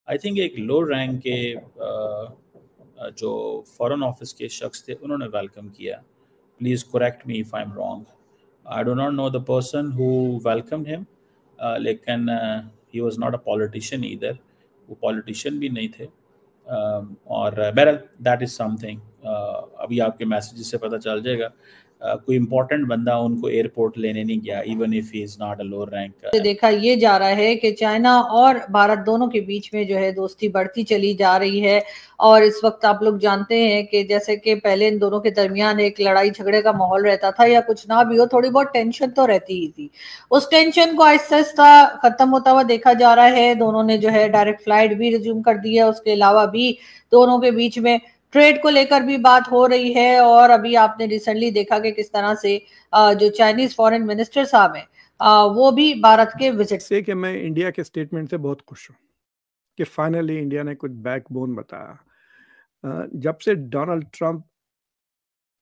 I think एक लो rank के जो फॉरेन ऑफिस के शख्स थे उन्होंने वेलकम किया। Please correct me if I am wrong. I do not know the person who welcome him, लेकिन he was not a politician either, वो पॉलिटिशियन भी नहीं थे। और बहरहाल दैट इज़ समथिंग, अभी आपके मैसेजेस से पता चल जाएगा। कोई इंपॉर्टेंट बंदा उनको एयरपोर्ट लेने नहीं गया, even if he is not a lower rank. देखा ये जा रहा है कि चाइना और भारत दोनों के बीच में जो है दोस्ती बढ़ती चली जा रही है। और इस वक्त आप लोग जानते हैं कि जैसे कि पहले इन दोनों के दरमियान एक लड़ाई झगड़े का माहौल रहता था, या कुछ ना भी हो थोड़ी बहुत टेंशन तो रहती ही थी। उस टेंशन को आहिस्ता आहिस्ता खत्म होता हुआ देखा जा रहा है। दोनों ने जो है डायरेक्ट फ्लाइट भी रिज्यूम कर दी है। उसके अलावा भी दोनों के बीच में ट्रेड को लेकर भी बात हो रही है। और अभी आपने रिसेंटली देखा कि किस तरह से जो चाइनीज फॉरेन मिनिस्टर साहब हैं वो भी भारत के विजिट से कि मैं इंडिया के स्टेटमेंट से बहुत खुश हूँ कि फाइनली इंडिया ने कुछ बैकबोन बताया। जब से डोनाल्ड ट्रंप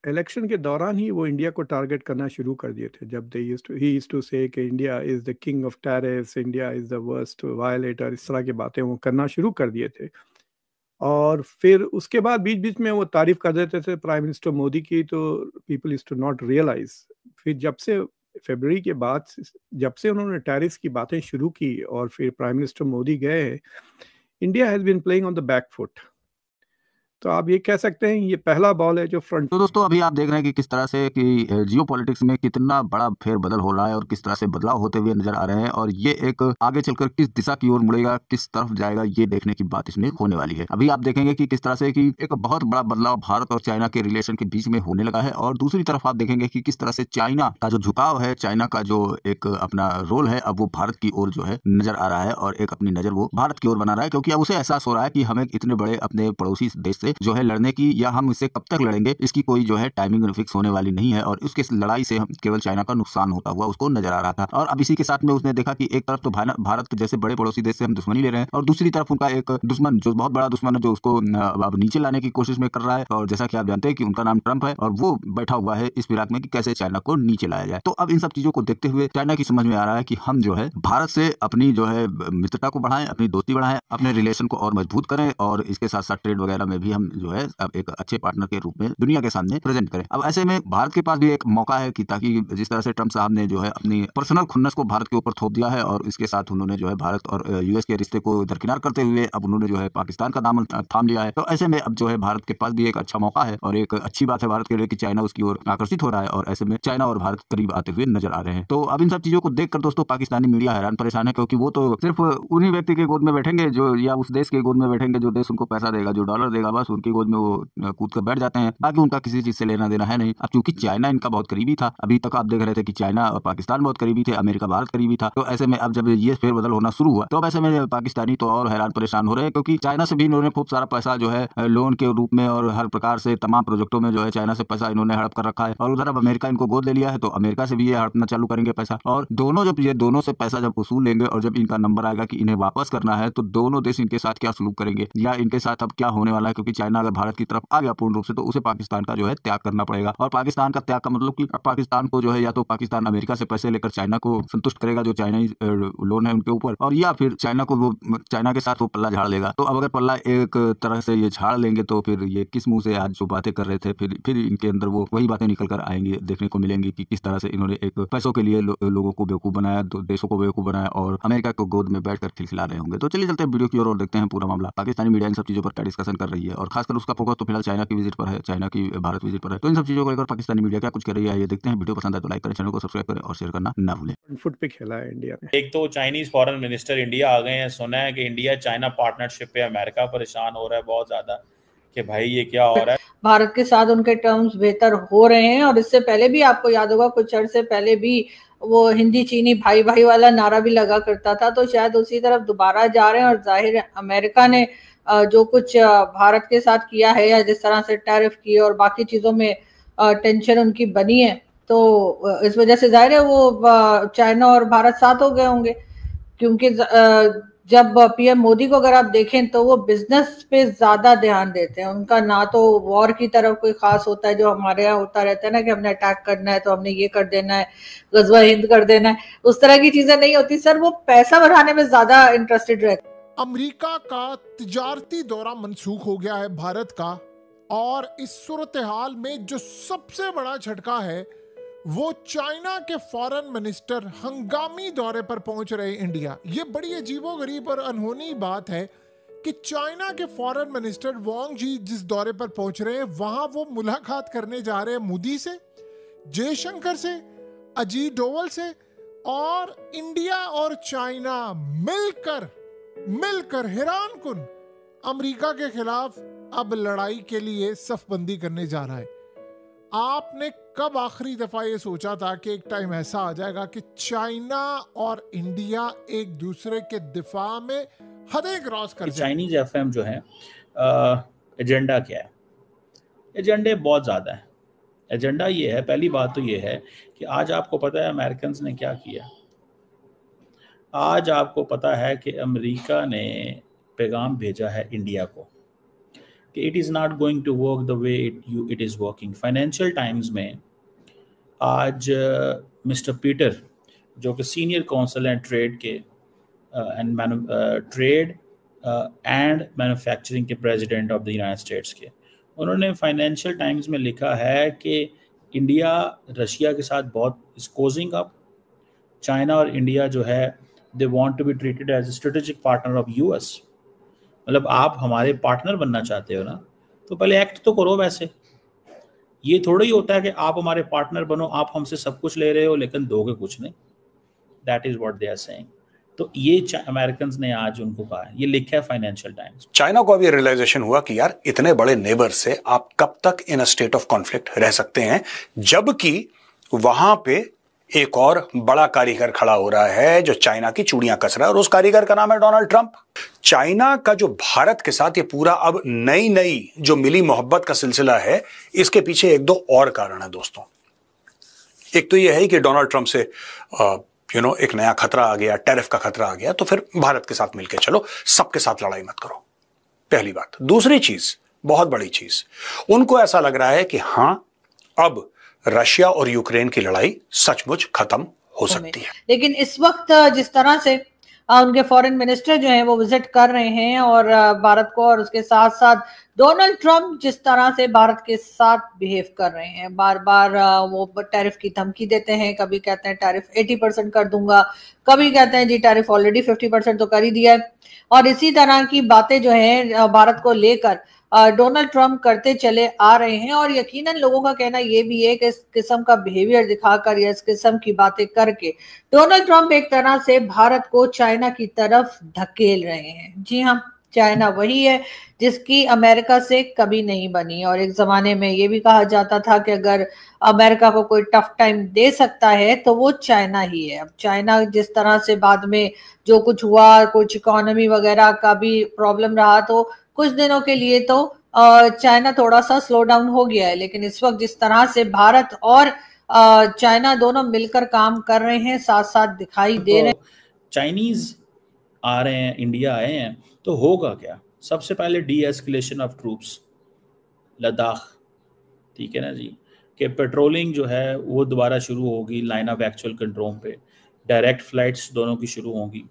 इलेक्शन के दौरान ही वो इंडिया को टारगेट करना शुरू कर दिए थे, जब ही यूज्ड टू से कि India is the king of tariffs, India is the worst violator, इस तरह की बातें वो करना शुरू कर दिए थे। और फिर उसके बाद बीच बीच में वो तारीफ कर देते थे प्राइम मिनिस्टर मोदी की, तो people is to not realize. फिर जब से फरवरी के बाद जब से उन्होंने टैरिफ्स की बातें शुरू की और फिर प्राइम मिनिस्टर मोदी गए, India has been playing on the back foot. तो आप ये कह सकते हैं ये पहला बॉल है जो फ्रंट। तो दोस्तों अभी आप देख रहे हैं कि किस तरह से कि जियो पॉलिटिक्स में कितना बड़ा फेरबदल हो रहा है और किस तरह से बदलाव होते हुए नजर आ रहे हैं, और ये एक आगे चलकर किस दिशा की ओर मुड़ेगा, किस तरफ जाएगा, ये देखने की बात इसमें होने वाली है। अभी आप देखेंगे कि किस तरह से कि एक बहुत बड़ा बदलाव भारत और चाइना के रिलेशन के बीच में होने लगा है, और दूसरी तरफ आप देखेंगे कि किस तरह से चाइना का जो झुकाव है, चाइना का जो एक अपना रोल है, अब वो भारत की ओर जो है नजर आ रहा है, और एक अपनी नजर वो भारत की ओर बना रहा है, क्योंकि अब उसे एहसास हो रहा है कि हमें इतने बड़े अपने पड़ोसी देश से जो है लड़ने की, या हम इससे कब तक लड़ेंगे, इसकी कोई जो है टाइमिंग फिक्स होने वाली नहीं है, और उसके लड़ाई से हम केवल चाइना का नुकसान होता हुआ उसको नजर आ रहा था। और अब इसी के साथ में उसने देखा कि एक तरफ तो भारत जैसे बड़े पड़ोसी देश से हम दुश्मनी ले रहे हैं, और दूसरी तरफ उनका एक दुश्मन जो बहुत बड़ा दुश्मन है, जो उसको अब नीचे लाने की कोशिश में कर रहा है, और जैसा कि आप जानते हैं कि उनका नाम ट्रंप है, और वो बैठा हुआ है इस फिराक में कि कैसे चाइना को नीचे लाया जाए। तो अब इन सब चीजों को देखते हुए चाइना की समझ में आ रहा है कि हम जो है भारत से अपनी जो है मित्रता को बढ़ाएं, अपनी दोस्ती बढ़ाएं, अपने रिलेशन को और मजबूत करें, और इसके साथ साथ ट्रेड वगैरह में भी हम जो है अब एक अच्छे पार्टनर के रूप में दुनिया के सामने प्रेजेंट करें। अब ऐसे में भारत के पास भी एक मौका है कि ताकि जिस तरह से ट्रंप साहब ने जो है अपनी पर्सनल खुन्नस को भारत के ऊपर थोप दिया है, और इसके साथ उन्होंने जो है भारत और यूएस के रिश्ते को दरकिनार करते हुए अब उन्होंने जो है पाकिस्तान का दामन थाम लिया है। तो ऐसे में अब जो है भारत के पास भी एक अच्छा मौका है, और एक अच्छी बात है भारत के लिए कि चाइना उसकी ओर आकर्षित हो रहा है, और ऐसे में चाइना और भारत करीब आते हुए नजर आ रहे हैं। तो अब इन सब चीजों को देखकर दोस्तों पाकिस्तानी मीडिया हैरान परेशान है, क्योंकि वो तो सिर्फ उन्हीं व्यक्ति के गोद में बैठेंगे जो, या उस देश के गोद में बैठेंगे जो देश उनको पैसा देगा, जो डॉलर देगा, बस उनकी गोद में वो कूद कर बैठ जाते हैं। बाकी उनका किसी चीज से लेना देना है नहीं। अब क्योंकि चाइना इनका बहुत करीबी था, अभी तक आप देख रहे थे कि चाइना और पाकिस्तान बहुत करीबी थे, अमेरिका भारत करीबी था, तो ऐसे में अब जब ये फेरबदल होना शुरू हुआ, तो अब ऐसे में पाकिस्तानी तो और हैरान परेशान हो रहे हैं, क्योंकि चाइना से भी इन्होंने खूब सारा पैसा जो है लोन के रूप में और हर प्रकार से तमाम प्रोजेक्टों में जो है चाइना से पैसा इन्होंने हड़प कर रखा है, और उधर अब अमेरिका इनको गोद ले लिया है, तो अमेरिका से भी ये हड़पना चालू करेंगे पैसा, और दोनों जब ये दोनों से पैसा जब वसूल लेंगे, और जब इनका नंबर आएगा कि इन्हें वापस करना है, तो दोनों देश इनके साथ क्या सलूक करेंगे, या इनके साथ अब क्या होने वाला है, क्योंकि चाइना अगर भारत की तरफ आ गया पूर्ण रूप से, तो उसे पाकिस्तान का जो है त्याग करना पड़ेगा। और पाकिस्तान का त्याग का मतलब कि पाकिस्तान को जो है या तो पाकिस्तान अमेरिका से पैसे लेकर चाइना को संतुष्ट करेगा जो चाइनीज लोन है उनके ऊपर, और या फिर चाइना को वो चाइना के साथ वो पल्ला झाड़ लेगा। तो अब अगर पल्ला एक तरह से ये झाड़ लेंगे, तो फिर ये किस मुंह से आज जो बातें कर रहे थे, फिर इनके अंदर वो वही बातें निकल कर आएंगी, देखने को मिलेंगी कि किस तरह से इन्होंने एक पैसों के लिए लोगों को बेवकूफ बनाया, देशों को बेवकूफ बनाया, और अमेरिका को गोद में बैठकर खिलखिला रहे होंगे। तो चलिए चलते हैं वीडियो की ओर और देखते हैं पूरा मामला। पाकिस्तानी मीडिया इन सब चीजों पर क्या डिस्कशन कर रही है, और खासकर उसका फोकस तो फिलहाल चाइना की विजिट पर है, चाइना की भारत विजिट पर है। तो इन सब चीजों को लेकर पाकिस्तानी मीडिया क्या कुछ कर रही है, ये देखते हैं। वीडियो पसंद है तो लाइक करें, चैनल को सब्सक्राइब करें और शेयर करना ना भूलें। फुट पे खेला है इंडिया ने। एक तो चाइनीज फॉरेन मिनिस्टर इंडिया आ गए हैं, सुना है कि इंडिया चाइना पार्टनरशिप पे अमेरिका परेशान हो रहा है बहुत ज्यादा कि भाई ये क्या हो रहा है। भारत के साथ उनके टर्म्स बेहतर हो रहे हैं, और इससे पहले भी आपको याद होगा कुछ अर्से पहले भी वो हिंदी चीनी भाई भाई वाला नारा भी लगा करता था, तो शायद उसी तरफ दोबारा जा रहे हैं। और जाहिर है अमेरिका ने जो कुछ भारत के साथ किया है, या जिस तरह से टैरिफ की और बाकी चीजों में टेंशन उनकी बनी है, तो इस वजह से जाहिर है वो चाइना और भारत साथ हो गए होंगे। क्योंकि जब पीएम मोदी को अगर आप देखें तो वो बिजनेस पे ज्यादा ध्यान देते हैं, उनका ना तो वॉर की तरफ कोई खास होता है जो हमारे यहाँ होता रहता है ना कि हमने अटैक करना है तो हमने ये कर देना है, गजवा हिंद कर देना है, उस तरह की चीजें नहीं होती सर। वो पैसा बढ़ाने में ज्यादा इंटरेस्टेड रहते हैं। अमेरिका का तिजारती दौरा मंसूख हो गया है भारत का, और इस सूरत हाल में जो सबसे बड़ा झटका है वो चाइना के फॉरेन मिनिस्टर हंगामी दौरे पर पहुंच रहे इंडिया। ये बड़ी अजीबोगरीब और अनहोनी बात है कि चाइना के फॉरेन मिनिस्टर वांग जी जिस दौरे पर पहुंच रहे हैं वहां वो मुलाकात करने जा रहे हैं मोदी से, जयशंकर से, अजीत डोवल से, और इंडिया और चाइना मिलकर हैरानकुन अमेरिका के खिलाफ अब लड़ाई के लिए सफबंदी करने जा रहा है। आपने कब आखिरी दफा ये सोचा था कि एक टाइम ऐसा आ जाएगा कि चाइना और इंडिया एक दूसरे के दिफा में हदें क्रॉस कर जाए? चाइनीज एफएम जो है एजेंडा क्या है? एजेंडे बहुत ज़्यादा है। एजेंडा ये है, पहली बात तो ये है कि आज आपको पता है अमेरिकन ने क्या किया। आज आपको पता है कि अमेरिका ने पैगाम भेजा है इंडिया को कि it is not going to work the way it is working. Financial Times में आज मिस्टर पीटर जो कि सीनियर काउंसिल हैं ट्रेड के ट्रेड एंड मैन्युफैक्चरिंग के president of the United States के, उन्होंने फाइनेंशियल टाइम्स में लिखा है कि इंडिया रशिया के साथ बहुत इज कोजिंग अप। चाइना और इंडिया जो है they want to be treated as a strategic partner of US. मतलब आप हमारे पार्टनर बनना चाहते हो ना, तो पहले एक्ट तो करो। वैसे ये थोड़ा ही होता है कि आप हमारे पार्टनर बनो, आप हमसे सब कुछ ले रहे हो लेकिन दोगे कुछ नहीं। That is what they are saying. तो ये अमेरिकन ने आज उनको कहा है, ये लिखा है फाइनेंशियल टाइम्स। चाइना को अभी रियलाइजेशन हुआ कि यार इतने बड़े नेबर से आप कब तक इन अ स्टेट ऑफ कॉन्फ्लिक्ट रह सकते हैं, जबकि वहां पे एक और बड़ा कारीगर खड़ा हो रहा है जो चाइना की चूड़ियां कस रहा है, और उस कारीगर का नाम है डोनाल्ड ट्रंप। चाइना का जो भारत के साथ ये पूरा अब नई जो मिली मोहब्बत का सिलसिला है, इसके पीछे एक दो और कारण है दोस्तों। एक तो ये है कि डोनाल्ड ट्रंप से एक नया खतरा आ गया, टैरिफ का खतरा आ गया, तो फिर भारत के साथ मिलकर चलो, सबके साथ लड़ाई मत करो, पहली बात। दूसरी चीज, बहुत बड़ी चीज, उनको ऐसा लग रहा है कि हां अब रशिया और यूक्रेन की लड़ाई सचमुच खत्म हो सकती है। लेकिन इस वक्त जिस तरह से उनके फॉरेन मिनिस्टर जो हैं वो विजिट कर रहे हैं और भारत को, और उसके साथ साथ डोनाल्ड ट्रंप जिस तरह से भारत के साथ बिहेव कर रहे हैं, बार बार वो टैरिफ की धमकी देते हैं। कभी कहते हैं टैरिफ 80% कर दूंगा, कभी कहते हैं जी टैरिफ ऑलरेडी 50% तो कर ही दिया है। और इसी तरह की बातें जो है भारत को लेकर डोनाल्ड ट्रंप करते चले आ रहे हैं। और यकीनन लोगों का कहना ये भी है कि इस किस्म का बिहेवियर दिखाकर या इस किस्म की बातें करके डोनाल्ड ट्रंप एक तरह से भारत को चाइना की तरफ धकेल रहे हैं। जी हाँ, चाइना वही है जिसकी अमेरिका से कभी नहीं बनी। और एक जमाने में ये भी कहा जाता था कि अगर अमेरिका को कोई टफ टाइम दे सकता है तो वो चाइना ही है। अब चाइना जिस तरह से बाद में जो कुछ हुआ, कुछ इकोनॉमी वगैरह का भी प्रॉब्लम रहा, तो कुछ दिनों के लिए तो चाइना थोड़ा सा स्लो डाउन हो गया है। लेकिन इस वक्त जिस तरह से भारत और चाइना दोनों मिलकर काम कर रहे हैं, साथ साथ दिखाई दे रहे हैं। चाइनीज आ रहे हैं, इंडिया आए हैं, तो होगा क्या? सबसे पहले D escalation of troops Ladakh, ठीक है ना जी, कि पेट्रोलिंग जो है वो दोबारा शुरू होगी लाइन ऑफ एक्चुअल कंट्रोल पे, डायरेक्ट फ्लाइट्स दोनों की शुरू होंगी।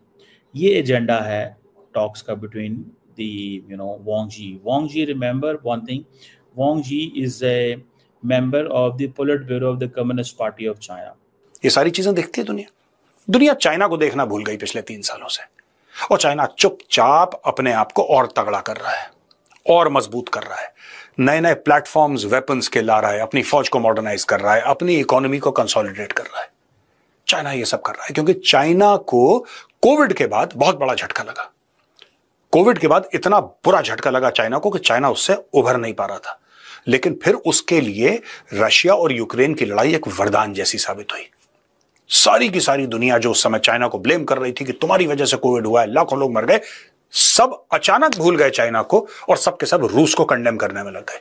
ये एजेंडा है टॉक्स का between Wang Yi. Wang Yi, remember one thing, Wang Yi is a member of the Politburo of the Communist Party of China. ये सारी चीजें देखती है दुनिया चाइना को देखना भूल गई पिछले 3 सालों से, और चाइना चुपचाप अपने आप को और तगड़ा कर रहा है और मजबूत कर रहा है, नए प्लेटफॉर्म्स वेपन्स के ला रहा है, अपनी फौज को मॉडर्नाइज कर रहा है, अपनी इकोनॉमी को कंसोलिडेट कर रहा है। चाइना ये सब कर रहा है क्योंकि चाइना को कोविड के बाद बहुत बड़ा झटका लगा। कोविड के बाद इतना बुरा झटका लगा चाइना को कि चाइना उससे उभर नहीं पा रहा था। लेकिन फिर उसके लिए रशिया और यूक्रेन की लड़ाई एक वरदान जैसी साबित हुई। सारी की सारी दुनिया जो उस समय चाइना को ब्लेम कर रही थी कि तुम्हारी वजह से कोविड हुआ है, लाखों लोग मर गए, सब अचानक भूल गए चाइना को और सब के सब रूस को कंडेम करने में लग गए।